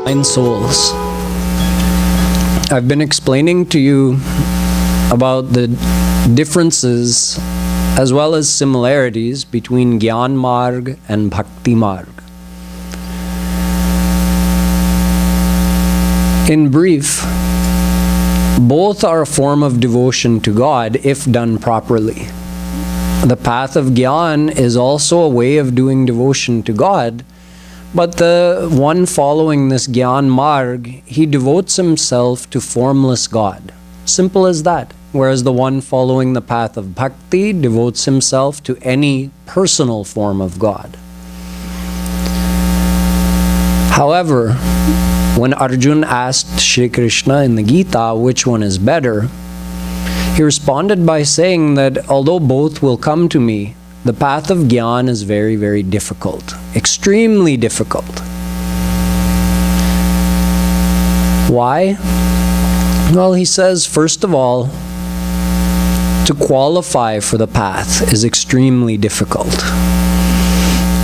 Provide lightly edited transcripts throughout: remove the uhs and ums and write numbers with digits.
Fine souls. I've been explaining to you about the differences as well as similarities between Gyan Marg and Bhakti Marg. In brief, both are a form of devotion to God if done properly. The path of Gyan is also a way of doing devotion to God, but the one following this Gyan Marg, he devotes himself to formless God. Simple as that. Whereas the one following the path of Bhakti devotes himself to any personal form of God. However, when Arjuna asked Shri Krishna in the Gita which one is better, he responded by saying that although both will come to me, the path of Gyan is very, very difficult, extremely difficult. Why? Well, he says, first of all, to qualify for the path is extremely difficult.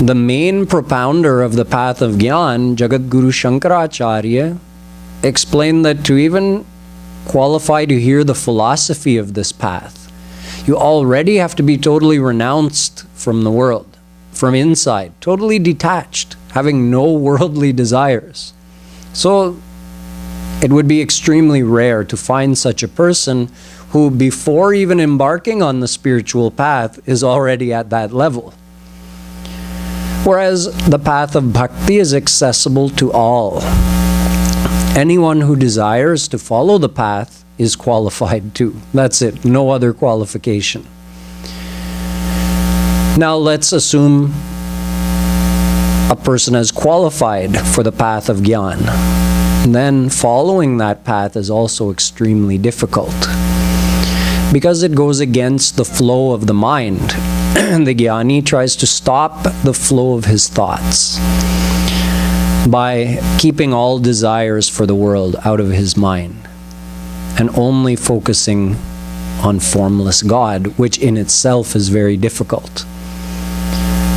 The main propounder of the path of Gyan, Jagadguru Shankaracharya, explained that to even qualify to hear the philosophy of this path, you already have to be totally renounced from the world, from inside, totally detached, having no worldly desires. So it would be extremely rare to find such a person who, before even embarking on the spiritual path, is already at that level. Whereas the path of Bhakti is accessible to all. Anyone who desires to follow the path is qualified too. That's it, no other qualification. Now let's assume a person has qualified for the path of Gyan. Then following that path is also extremely difficult because it goes against the flow of the mind. The Gyani tries to stop the flow of his thoughts by keeping all desires for the world out of his mind and only focusing on formless God, which in itself is very difficult.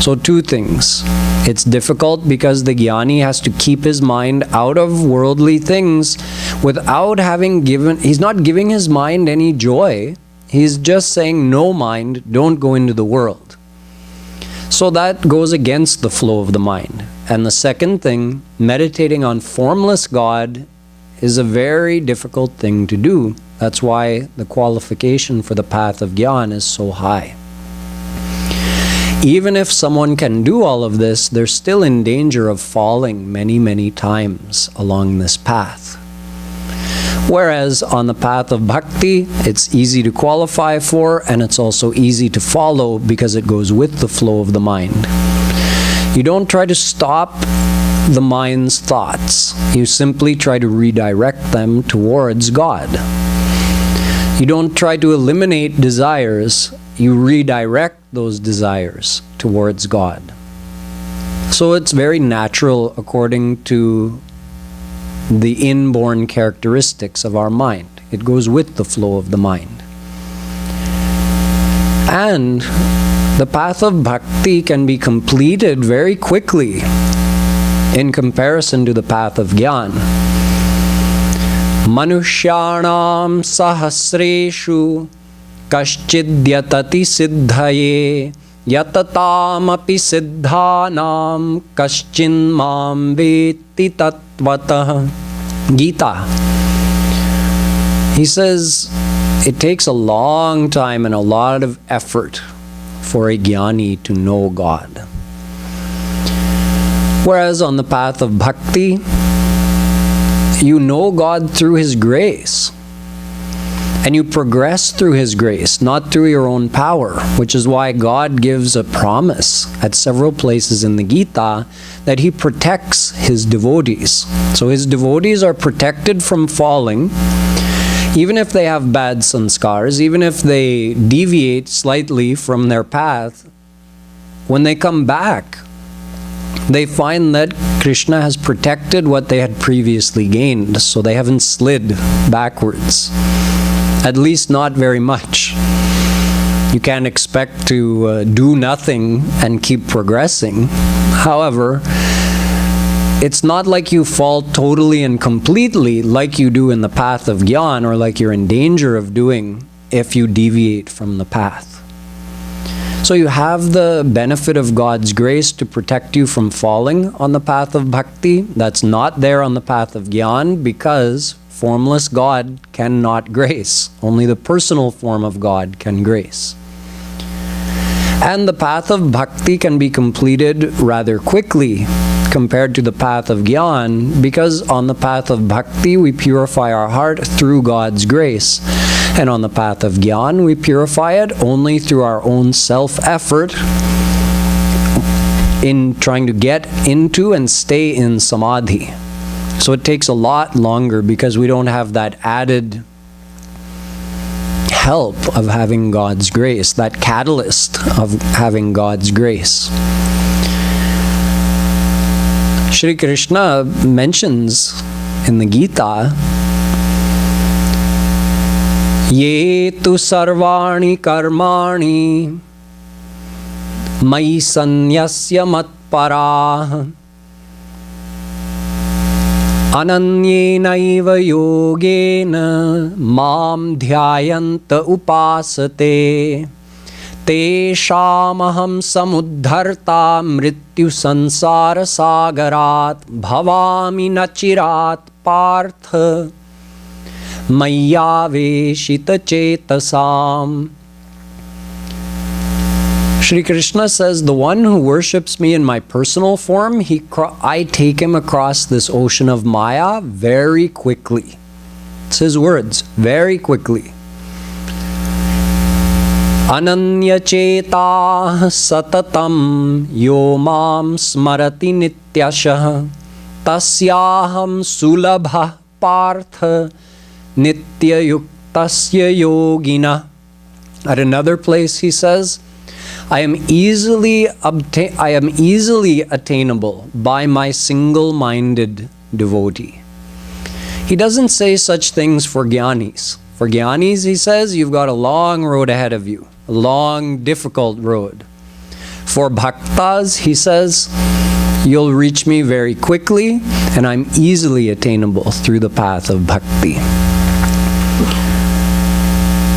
So two things. It's difficult because the Gyani has to keep his mind out of worldly things without having given, he's not giving his mind any joy. He's just saying, no mind, don't go into the world. So that goes against the flow of the mind. And the second thing, meditating on formless God is a very difficult thing to do. That's why the qualification for the path of Gyan is so high. Even if someone can do all of this, they're still in danger of falling many, many times along this path. Whereas on the path of Bhakti, it's easy to qualify for, and it's also easy to follow because it goes with the flow of the mind. You don't try to stop the mind's thoughts. You simply try to redirect them towards God. You don't try to eliminate desires. You redirect those desires towards God. So it's very natural according to the inborn characteristics of our mind. It goes with the flow of the mind. And the path of Bhakti can be completed very quickly in comparison to the path of Gyan. Manushyanam sahasreshu kaschidyatati siddhaye yatatam-api siddhanam kaschin mam veti tatvatah. Gita. He says it takes a long time and a lot of effort for a Gyani to know God. Whereas on the path of Bhakti, you know God through His grace. And you progress through His grace, not through your own power, which is why God gives a promise at several places in the Gita that He protects His devotees. So His devotees are protected from falling, even if they have bad sanskars, even if they deviate slightly from their path. When they come back, they find that Krishna has protected what they had previously gained, so they haven't slid backwards. At least not very much. You can't expect to do nothing and keep progressing. However, it's not like you fall totally and completely like you do in the path of Gyan, or like you're in danger of doing if you deviate from the path. So you have the benefit of God's grace to protect you from falling on the path of bhakti. That's not there on the path of Gyan, because formless God cannot grace. Only the personal form of God can grace. And the path of bhakti can be completed rather quickly compared to the path of Gyan, because on the path of bhakti we purify our heart through God's grace. And on the path of Gyan we purify it only through our own self-effort in trying to get into and stay in samadhi. So it takes a lot longer because we don't have that added help of having God's grace, that catalyst of having God's grace. Shri Krishna mentions in the Gita, Ye tu sarvani karmani mai sanyasya matparah ananyenaiva yogena mam dhyayanta upasate teshamaham samudharta mrityu sansara sagarat bhavami nachirat partha mayyaveshita chetasam. Shri Krishna says, the one who worships me in my personal form, I take him across this ocean of Maya very quickly. It's his words, very quickly. Ananya cheta satatam yo mam smarati nityashah tasyaham sulabha partha nitya yuktasya yogina. At another place he says, I am easily attainable by my single-minded devotee. He doesn't say such things for Gyanis. For Gyanis, he says, you've got a long road ahead of you, a long, difficult road. For Bhaktas, he says, you'll reach me very quickly, and I'm easily attainable through the path of bhakti.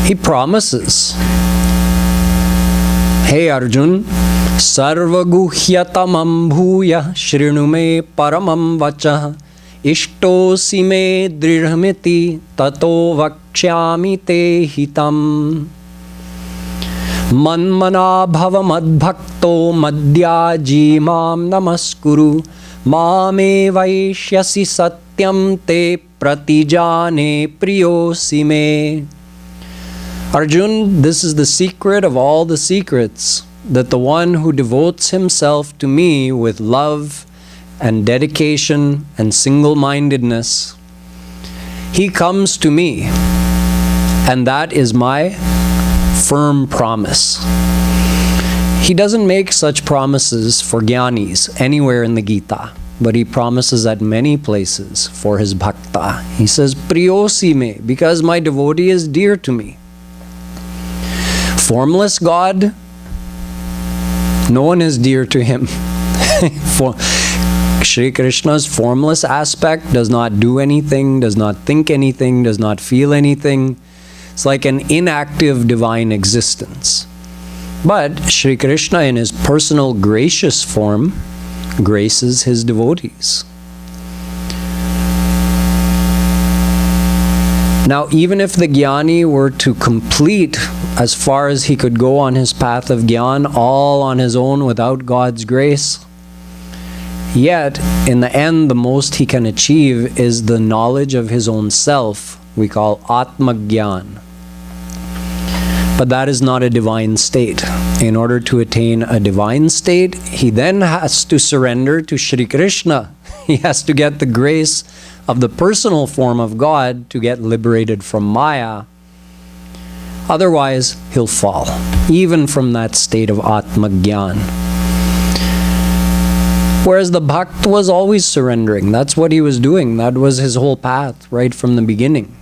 He promises, Hey Arjun, sarva guhyatamam bhuya shrinu me paramam vachah ishtosi me dridhamiti tato vakshyami te hitam manmana bhava madbhakto madhyaji mam namaskuru mame vaishyasi satyam te pratijane priyosi me. Arjun, this is the secret of all the secrets, that the one who devotes himself to me with love and dedication and single-mindedness, he comes to me, and that is my firm promise. He doesn't make such promises for Gyanis anywhere in the Gita, but he promises at many places for his bhakta. He says, Priyosi me, because my devotee is dear to me. Formless God, no one is dear to him. Shri Krishna's formless aspect does not do anything, does not think anything, does not feel anything. It's like an inactive divine existence. But Shri Krishna in his personal gracious form graces his devotees. Now, even if the Gyani were to complete as far as he could go on his path of Gyan, all on his own without God's grace, yet, in the end, the most he can achieve is the knowledge of his own self, we call Atma Gyan. But that is not a divine state. In order to attain a divine state, he then has to surrender to Shri Krishna. He has to get the grace of the personal form of God to get liberated from Maya. Otherwise, he'll fall, even from that state of Atma Gyan. Whereas the Bhakt was always surrendering. That's what he was doing. That was his whole path right from the beginning.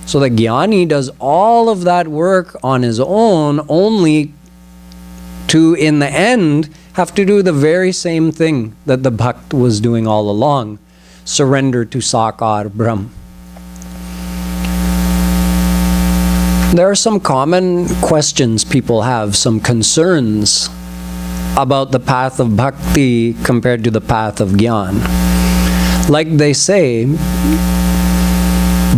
So the Gyani does all of that work on his own, only to, in the end, have to do the very same thing that the Bhakt was doing all along, surrender to Sakar Brahm. There are some common questions people have, some concerns about the path of Bhakti compared to the path of Gyan. Like they say,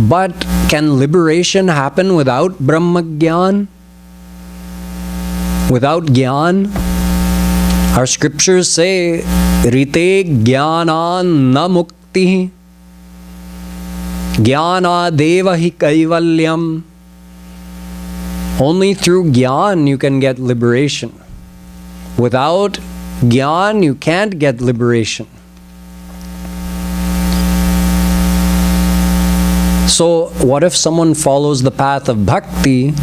but can liberation happen without Brahma Gyan? Without Gyan? Our scriptures say, Rite Gyanan na mukti, Gyana deva hi kaivalyam. Only through Gyan you can get liberation. Without Gyan you can't get liberation. So what if someone follows the path of Bhakti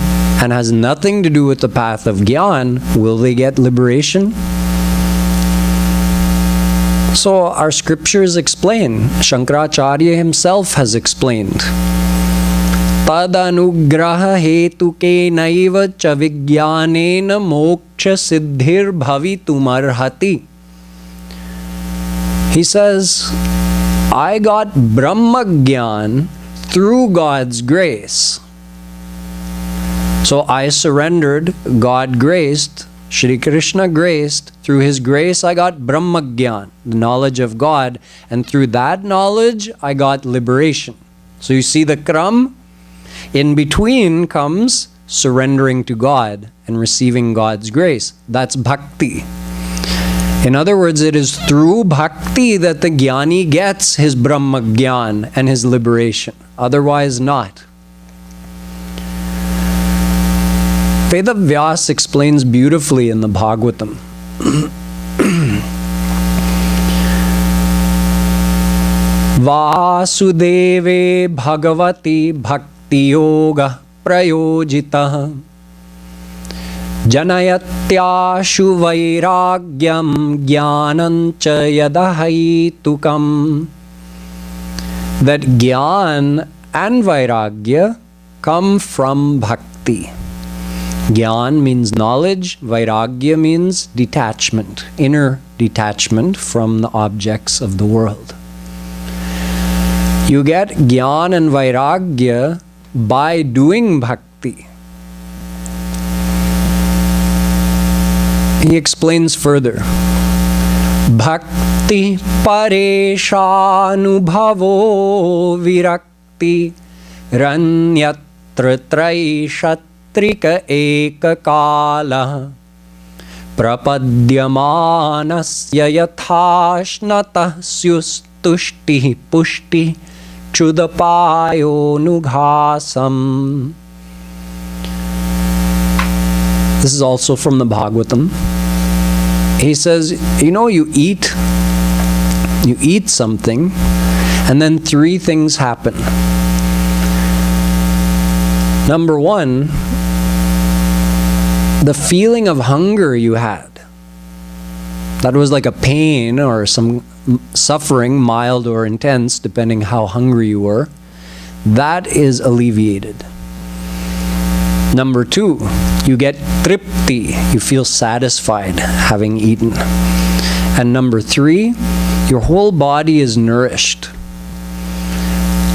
and has nothing to do with the path of Gyan? Will they get liberation? So our scriptures explain, Shankaracharya himself has explained, Tadanugraha hetuke naiva cha vijnanena moksha siddhir bhavitumarhati. He says, I got Brahma Gyan through God's grace. So I surrendered, God graced, Shri Krishna graced, through His grace I got Brahma Gyan, the knowledge of God, and through that knowledge I got liberation. So you see the kram? In between comes surrendering to God and receiving God's grace. That's bhakti. In other words, it is through bhakti that the jnani gets his Brahma Gyan and his liberation. Otherwise not. Veda Vyas explains beautifully in the Bhagavatam. Vasudeve Bhagavati Bhakti Yoga Prayojitah Janayatyashu Vairagyam Jnanancha Yadahaitukam. That Gyan and Vairagya come from Bhakti. Gyan means knowledge, Vairagya means detachment, inner detachment from the objects of the world. You get Gyan and Vairagya by doing Bhakti. He explains further. Bhakti pareshanubhavo virakti ranyatra traishatrika ekakala prapadyamanasya yathashnatah syustushti pushti chudapayo nughasam. This is also from the Bhagavatam. He says, you eat something, and then three things happen. Number one, the feeling of hunger you had, that was like a pain or some suffering, mild or intense, depending how hungry you were, that is alleviated. Number two, you get tripti, you feel satisfied having eaten. And number three, your whole body is nourished.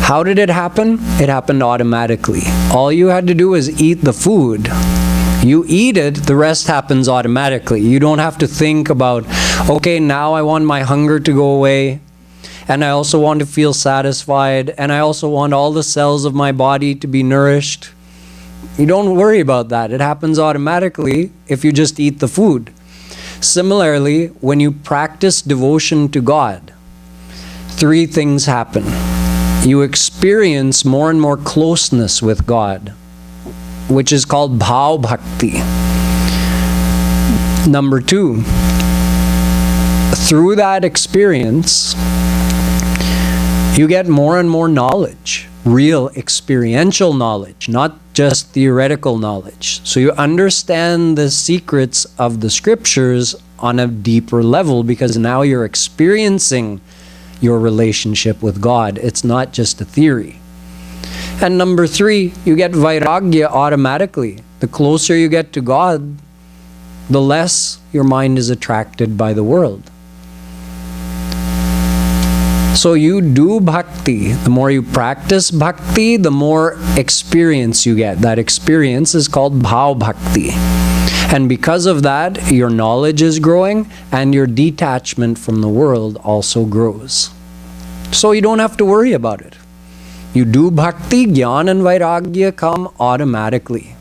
How did it happen? It happened automatically. All you had to do was eat the food. You eat it, the rest happens automatically. You don't have to think about, okay, now I want my hunger to go away, and I also want to feel satisfied, and I also want all the cells of my body to be nourished. You don't worry about that. It happens automatically if you just eat the food. Similarly, when you practice devotion to God, three things happen. You experience more and more closeness with God, which is called Bhav Bhakti. Number two, through that experience, you get more and more knowledge, real experiential knowledge, not just theoretical knowledge. So you understand the secrets of the scriptures on a deeper level because now you're experiencing your relationship with God. It's not just a theory. And number three, you get Vairagya automatically. The closer you get to God, the less your mind is attracted by the world. So you do bhakti. The more you practice bhakti, the more experience you get. That experience is called bhav bhakti. And because of that, your knowledge is growing and your detachment from the world also grows. So you don't have to worry about it. You do bhakti, Gyan and Vairagya come automatically.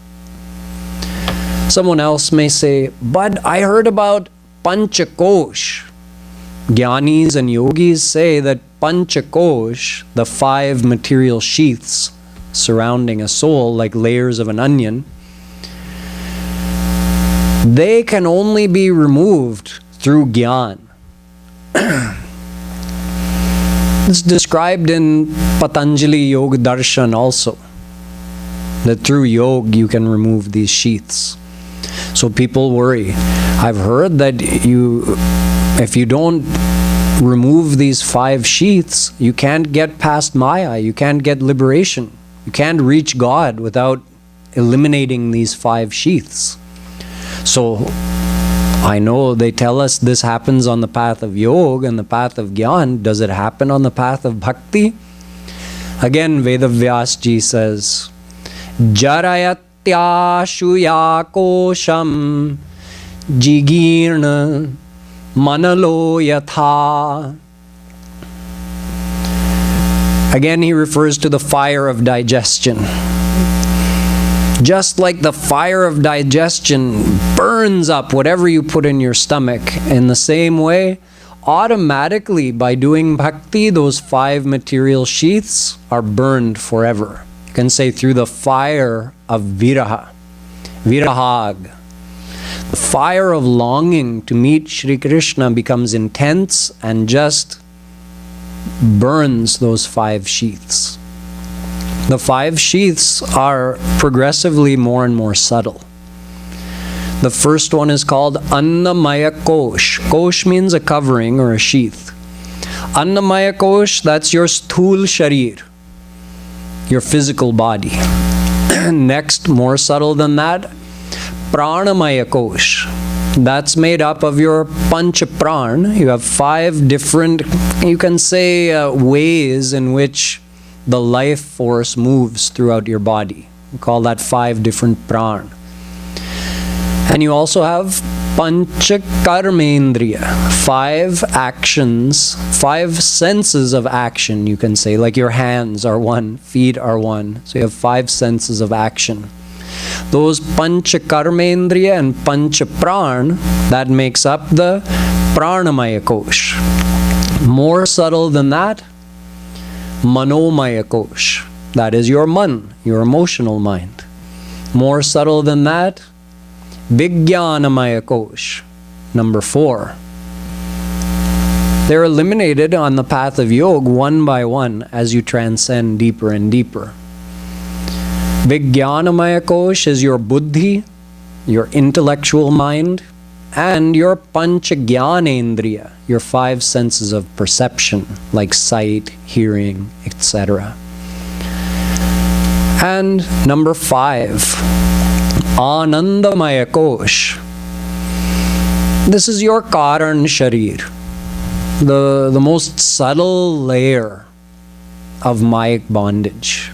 Someone else may say, but I heard about Panchakosh. Jnanis and yogis say that Panchakosh, the 5 material sheaths surrounding a soul like layers of an onion, they can only be removed through Gyan. It's described in Patanjali Yoga Darshan also, that through yoga you can remove these sheaths. So people worry. I've heard that if you don't remove these 5 sheaths, you can't get past Maya, you can't get liberation. You can't reach God without eliminating these 5 sheaths. So I know they tell us this happens on the path of yoga and the path of Gyan. Does it happen on the path of bhakti? Again, Vedavyas ji says, Jarayatya kosham jigirna manalo yatha. Again, he refers to the fire of digestion. Just like the fire of digestion burns up whatever you put in your stomach, in the same way, automatically by doing bhakti, those 5 material sheaths are burned forever. You can say through the fire of viraha, virahag. The fire of longing to meet Shri Krishna becomes intense and just burns those 5 sheaths. The 5 sheaths are progressively more and more subtle. The first one is called Annamaya Kosh. Kosh means a covering or a sheath. Annamaya Kosh, that's your sthul sharir, your physical body. Next, more subtle than that, Pranamaya Kosh. That's made up of your Pancha Pran. You have 5 different, you can say, ways in which the life force moves throughout your body. We call that 5 different pran. And you also have Pancha Karmendriya, 5 actions, 5 senses of action, you can say, like your hands are 1, feet are 1. So you have 5 senses of action. Those Pancha Karmendriya and Pancha Pran, that makes up the Pranamaya Kosh. More subtle than that, Manomaya Kosh. That is your man, your emotional mind. More subtle than that, Vijnanamaya Kosh. Number 4. They're eliminated on the path of yoga one by one as you transcend deeper and deeper. Vijnanamaya Kosh is your buddhi, your intellectual mind, and your Pancha Gyanendriya, your 5 senses of perception, like sight, hearing, etc. And number 5, Anandamaya Kosh. This is your Karan Sharir, the most subtle layer of Mayic bondage.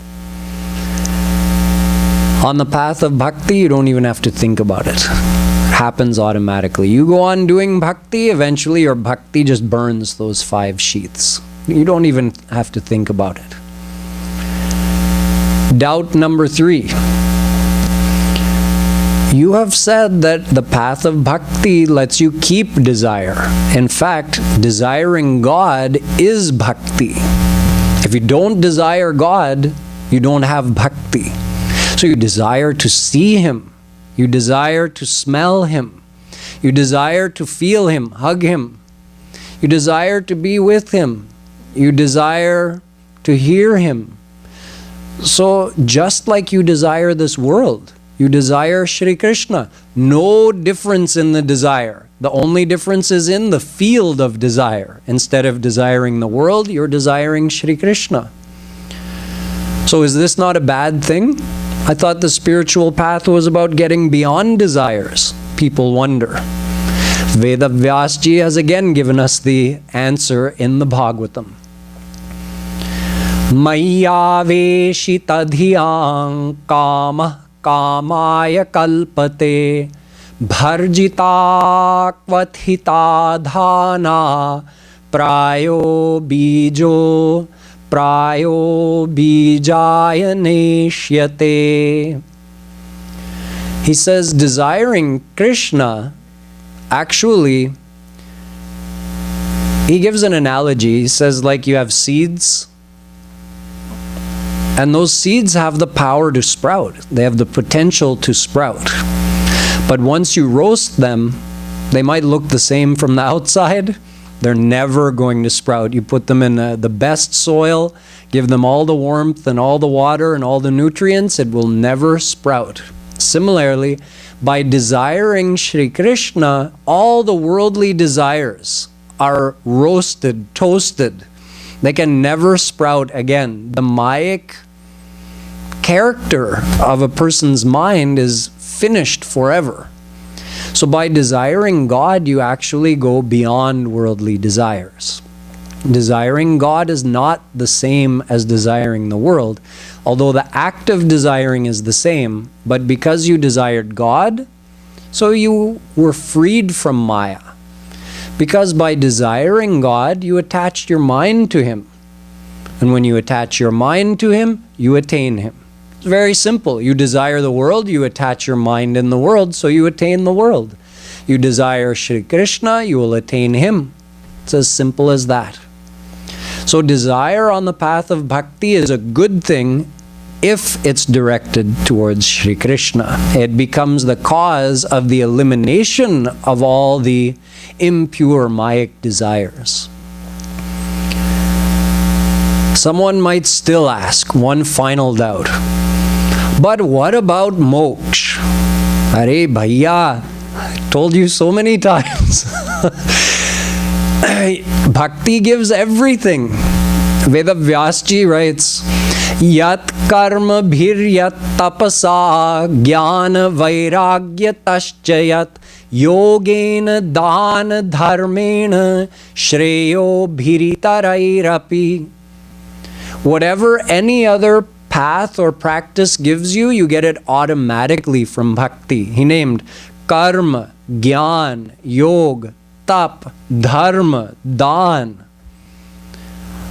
On the path of bhakti, you don't even have to think about it. It happens automatically. You go on doing bhakti, eventually your bhakti just burns those 5 sheaths. You don't even have to think about it. Doubt number 3. You have said that the path of bhakti lets you keep desire. In fact, desiring God is bhakti. If you don't desire God, you don't have bhakti. So you desire to see Him. You desire to smell Him. You desire to feel Him, hug Him. You desire to be with Him. You desire to hear Him. So just like you desire this world, you desire Shri Krishna. No difference in the desire. The only difference is in the field of desire. Instead of desiring the world, you're desiring Shri Krishna. So is this not a bad thing? I thought the spiritual path was about getting beyond desires. people wonder. Vedavyasji has again given us the answer in the Bhagavatam. Mayyaveshita dhiyang kama kamaya kalpate bharjita kvathita dhana prayo bijaya neshyate. He says, desiring Krishna, actually, he gives an analogy. He says, like you have seeds, and those seeds have the power to sprout. They have the potential to sprout. But once you roast them, they might look the same from the outside. They're never going to sprout. You put them in the best soil, give them all the warmth and all the water and all the nutrients, it will never sprout. Similarly, by desiring Shri Krishna, all the worldly desires are roasted, toasted. They can never sprout again. The Mayic character of a person's mind is finished forever. So by desiring God, you actually go beyond worldly desires. Desiring God is not the same as desiring the world, although the act of desiring is the same. But because you desired God, so you were freed from Maya. Because by desiring God, you attached your mind to Him. And when you attach your mind to Him, you attain Him. It's very simple. You desire the world, you attach your mind in the world, so you attain the world. You desire Shri Krishna, you will attain Him. It's as simple as that. So desire on the path of bhakti is a good thing if it's directed towards Shri Krishna. It becomes the cause of the elimination of all the impure Mayic desires. Someone might still ask one final doubt. But what about moksha? Arey bhaiya, I told you so many times. Bhakti gives everything. Vedavyasji writes, Yat karma bhiryat tapasa gyana vairagya taschayat yogena dana dharmena shreyo bhiritarairapi. Whatever any other path or practice gives you, you get it automatically from bhakti. He named karma, gyan, yog, tap, dharma, dan.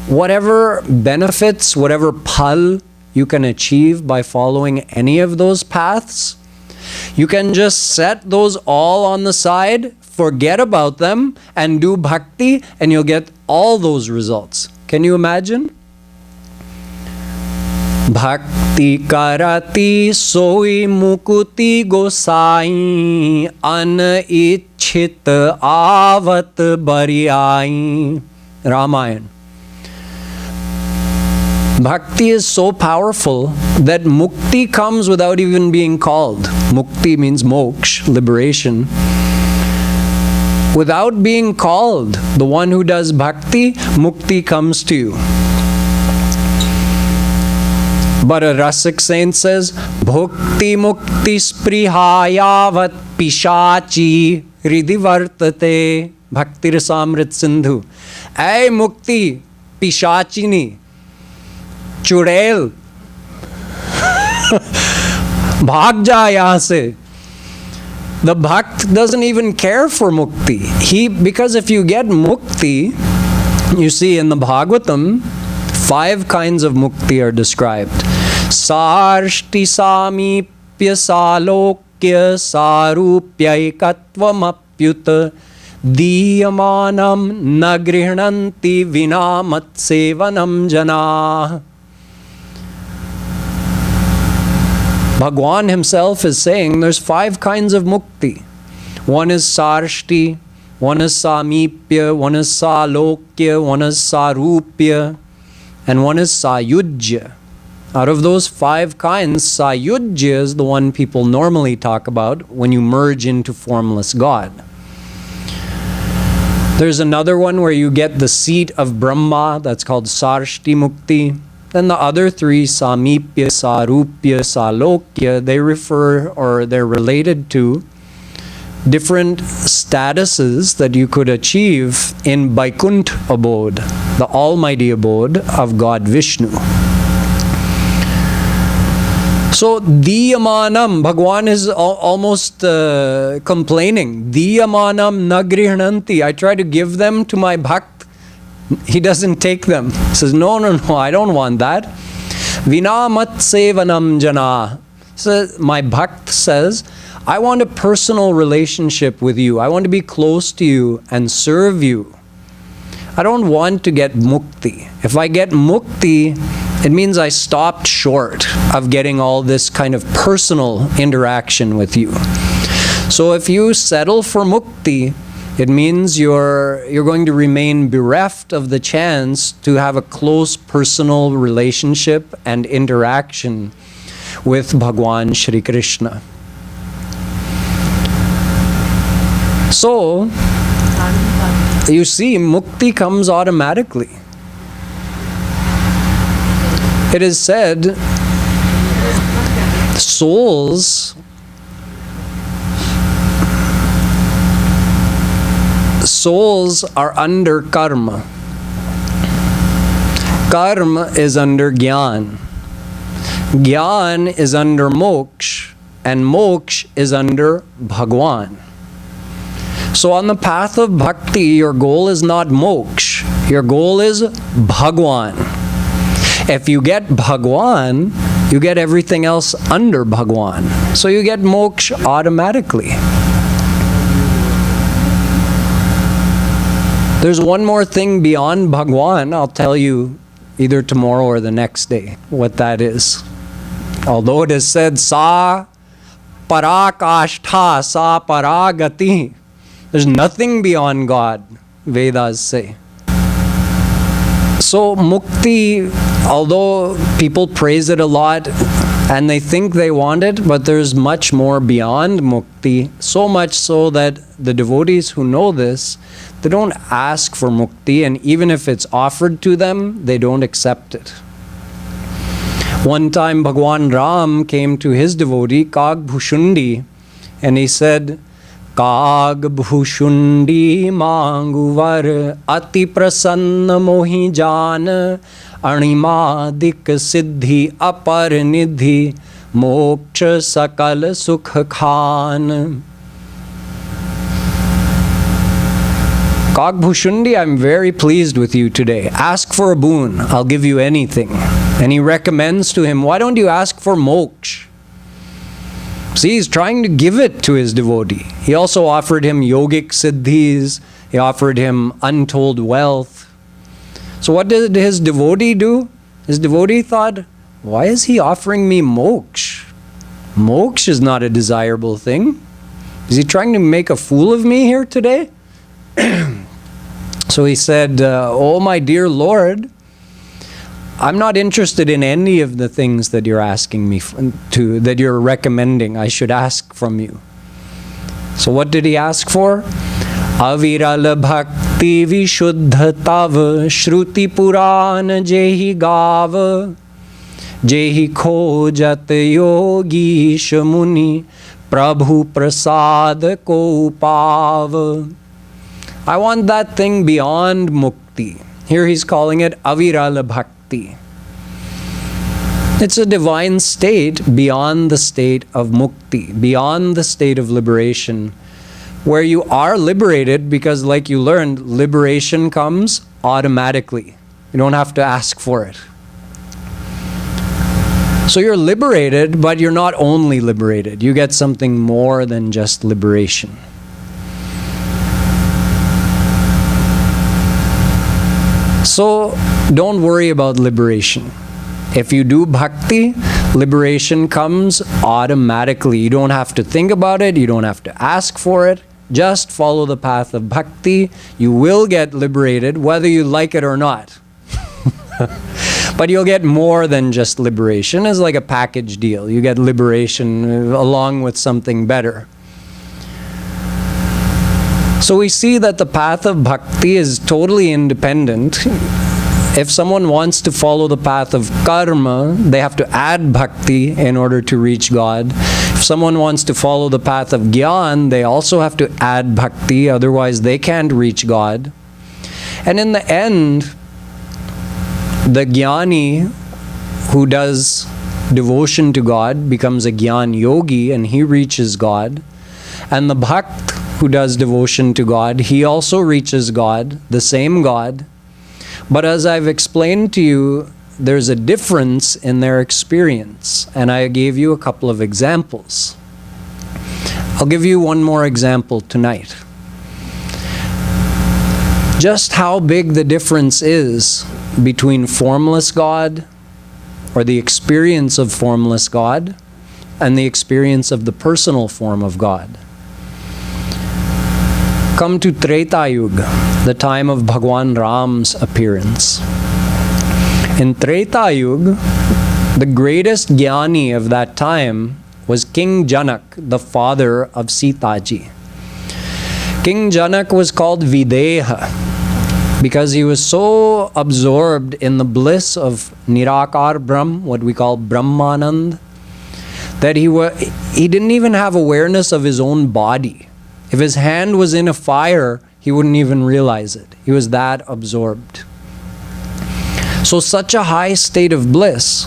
Whatever benefits, whatever phal you can achieve by following any of those paths, you can just set those all on the side, forget about them, and do bhakti, and you'll get all those results. Can you imagine? Bhakti karati soi mukuti gosai anichhit avat bariyai. Ramayana. Bhakti is so powerful that mukti comes without even being called. Mukti means moksha, liberation. Without being called, the one who does bhakti, mukti comes to you. But a rasik saint says, Bhukti mukti sprihayavat pishachi hridivartate. Bhakti rasamrit sindhu. Ay mukti pishachini. Chudel. Bhag ja yahan se. The bhakt doesn't even care for mukti. Because if you get mukti, you see in the Bhagavatam, 5 kinds of mukti are described. Sarshti samipya salokya sarupyaikatvam diyamanam nagrihnanti vinamat sevanam jana. Bhagwan himself is saying there's 5 kinds of mukti. One is sarshti, one is samipya, one is salokya, one is sarupya, and one is sayujya. Out of those 5 kinds, sayujya is the one people normally talk about when you merge into formless God. There's another one where you get the seat of Brahma, that's called sarshti mukti. Then the other 3, samipya, sarupya, salokya, they refer or they're related to different statuses that you could achieve in Vaikuntha abode, the almighty abode of God Vishnu. So, Diyamanam, Bhagwan is almost complaining. Diyamanam nagrihananti. I try to give them to my bhakt. He doesn't take them. He says, no, I don't want that. Vinamat sevanam jana. So my bhakt says, I want a personal relationship with you. I want to be close to you and serve you. I don't want to get mukti. If I get mukti, it means I stopped short of getting all this kind of personal interaction with you. So if you settle for mukti, it means you're going to remain bereft of the chance to have a close personal relationship and interaction with Bhagwan Shri Krishna. So, you see, mukti comes automatically. It is said, souls are under karma. Karma is under Gyan. Gyan is under moksha, and moksha is under Bhagwan. So on the path of bhakti, your goal is not moksha. Your goal is Bhagwan. If you get Bhagwan, you get everything else under Bhagwan. So you get moksha automatically. There's one more thing beyond Bhagwan. I'll tell you either tomorrow or the next day what that is. Although it is said, Sa parakashtha, sa paragati. There's nothing beyond God, Vedas say. So mukti, although people praise it a lot and they think they want it, but there's much more beyond mukti. So much so that the devotees who know this, they don't ask for mukti, and even if it's offered to them, they don't accept it. One time Bhagwan Ram came to his devotee, Kag Bhushundi, and he said, Kag Bhushundi manguvar ati prasanna mohi jaan animadik siddhi apar nidhi moksha sakal sukh khan. Kag Bhushundi, I'm very pleased with you today. Ask for a boon, I'll give you anything. And he recommends to him, why don't you ask for moksha? See, he's trying to give it to his devotee. He also offered him yogic siddhis. He offered him untold wealth. So what did his devotee do? His devotee thought, why is he offering me moksha? Moksha is not a desirable thing. Is he trying to make a fool of me here today? So he said, oh my dear Lord, I'm not interested in any of the things that you're asking me to, that you're recommending I should ask from you. So what did he ask for? Aviral bhakti vishuddha tav shruti puran jehi gav jehi khojat yogi shamuni prabhu prasad ko pav. I want that thing beyond mukti. Here he's calling it avirala bhakti. It's a divine state beyond the state of mukti, beyond the state of liberation, where you are liberated because, like you learned, liberation comes automatically. You don't have to ask for it. So you're liberated, but you're not only liberated. You get something more than just liberation. So don't worry about liberation. If you do bhakti, liberation comes automatically. You don't have to think about it. You don't have to ask for it. Just follow the path of bhakti. You will get liberated whether you like it or not. But you'll get more than just liberation. It's like a package deal. You get liberation along with something better. So we see that the path of bhakti is totally independent. If someone wants to follow the path of karma, they have to add bhakti in order to reach God. If someone wants to follow the path of Gyan, they also have to add bhakti, otherwise they can't reach God. And in the end, the Jnani who does devotion to God becomes a Gyan yogi and he reaches God. And the Bhakt who does devotion to God, he also reaches God, the same God. But as I've explained to you, there's a difference in their experience. And I gave you a couple of examples. I'll give you one more example tonight. Just how big the difference is between formless God, or the experience of formless God, and the experience of the personal form of God. Come to Treta Yuga, the time of Bhagwan Ram's appearance. In Treta Yuga, the greatest Jnani of that time was King Janak, the father of Sitaji. King Janak was called Videha because he was so absorbed in the bliss of Nirakar Brahm, what we call Brahmanand, that he didn't even have awareness of his own body. If his hand was in a fire, he wouldn't even realize it. He was that absorbed. So such a high state of bliss.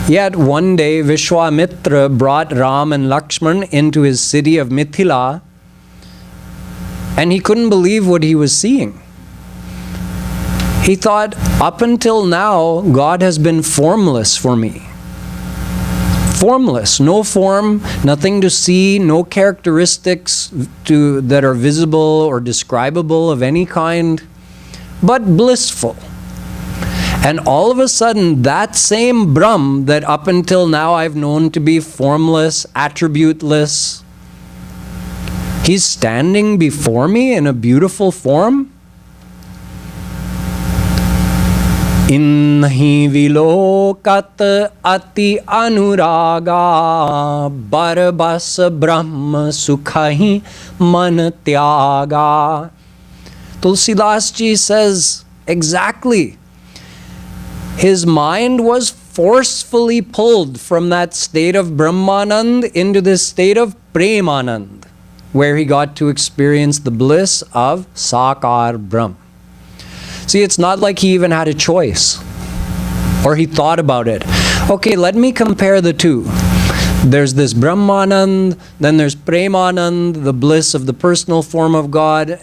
Yet one day Vishwamitra brought Ram and Lakshman into his city of Mithila, and he couldn't believe what he was seeing. He thought, up until now, God has been formless for me. Formless, no form, nothing to see, no characteristics that are visible or describable of any kind, but blissful. And all of a sudden, that same Brahm that up until now I've known to be formless, attributeless, he's standing before me in a beautiful form. Inhi vilokat ati anuraga barbas brahma sukhahi man tyaga. Tulsidas ji says exactly. His mind was forcefully pulled from that state of Brahmanand into this state of Premanand, where he got to experience the bliss of Sakar Brahm. See, it's not like he even had a choice or he thought about it. Okay, let me compare the two. There's this Brahmanand, then there's Premanand, the bliss of the personal form of God.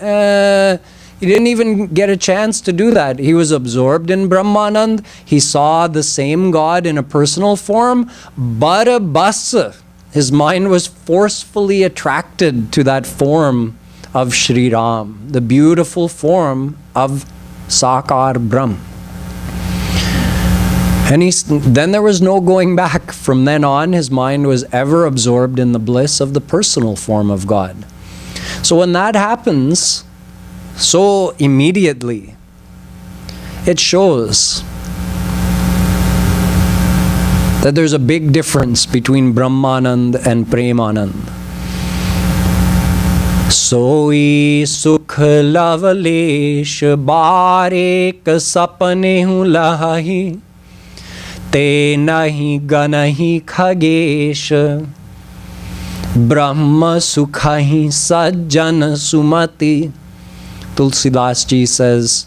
He didn't even get a chance to do that. He was absorbed in Brahmanand. He saw the same God in a personal form, but his mind was forcefully attracted to that form of Shri Ram, the beautiful form of Sakar Brahm. And then there was no going back. From then on, his mind was ever absorbed in the bliss of the personal form of God. So when that happens, so immediately, it shows that there's a big difference between Brahmanand and Premanand. Soi sukh lavalesh barek sapne hu lahi te nahi ganahi khagesh Brahma sukhahi sajjan sumati. Tulsidas ji says,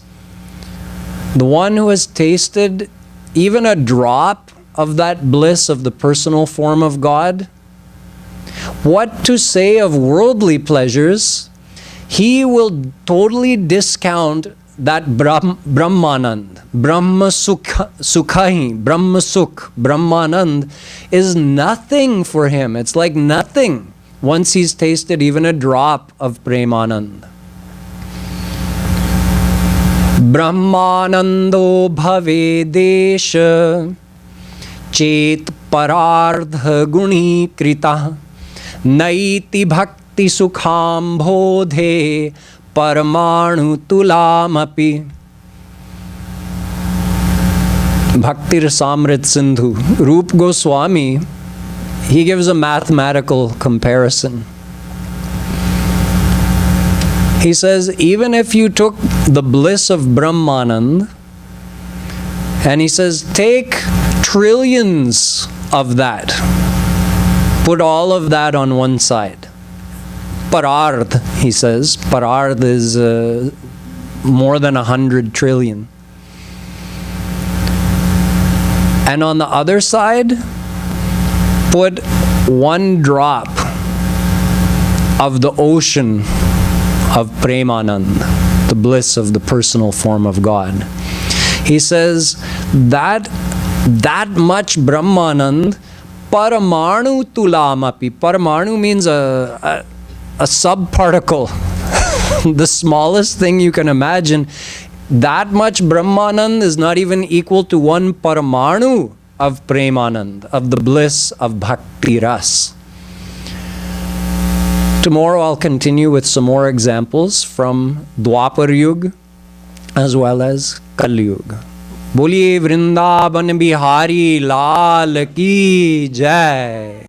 the one who has tasted even a drop of that bliss of the personal form of God, what to say of worldly pleasures, he will totally discount that Brahmanand. Brahma Sukhahi, Brahma Sukh, Brahmanand is nothing for him. It's like nothing once he's tasted even a drop of Premanand. Brahmanando bhave desha chet parardha guni krita naiti bhakti sukham bodhe paramanu tulamapi. Bhakti Rasamrit Sindhu, Rup Goswami, he gives a mathematical comparison. He says, even if you took the bliss of Brahmanand And he says, take trillions of that. Put all of that on one side. Parardh, he says. Parardh is more than 100 trillion. And on the other side, put one drop of the ocean of Premanand, the bliss of the personal form of God. He says that much Brahmanand, Paramanu tulamapi. Paramanu means a subparticle, the smallest thing you can imagine. That much Brahmanand is not even equal to one Paramanu of Premanand, of the bliss of Bhakti Ras. Tomorrow I'll continue with some more examples from Dwapar Yug as well as Kaliyug. Boliye Vrindavan Bihari Lal Ki Jai.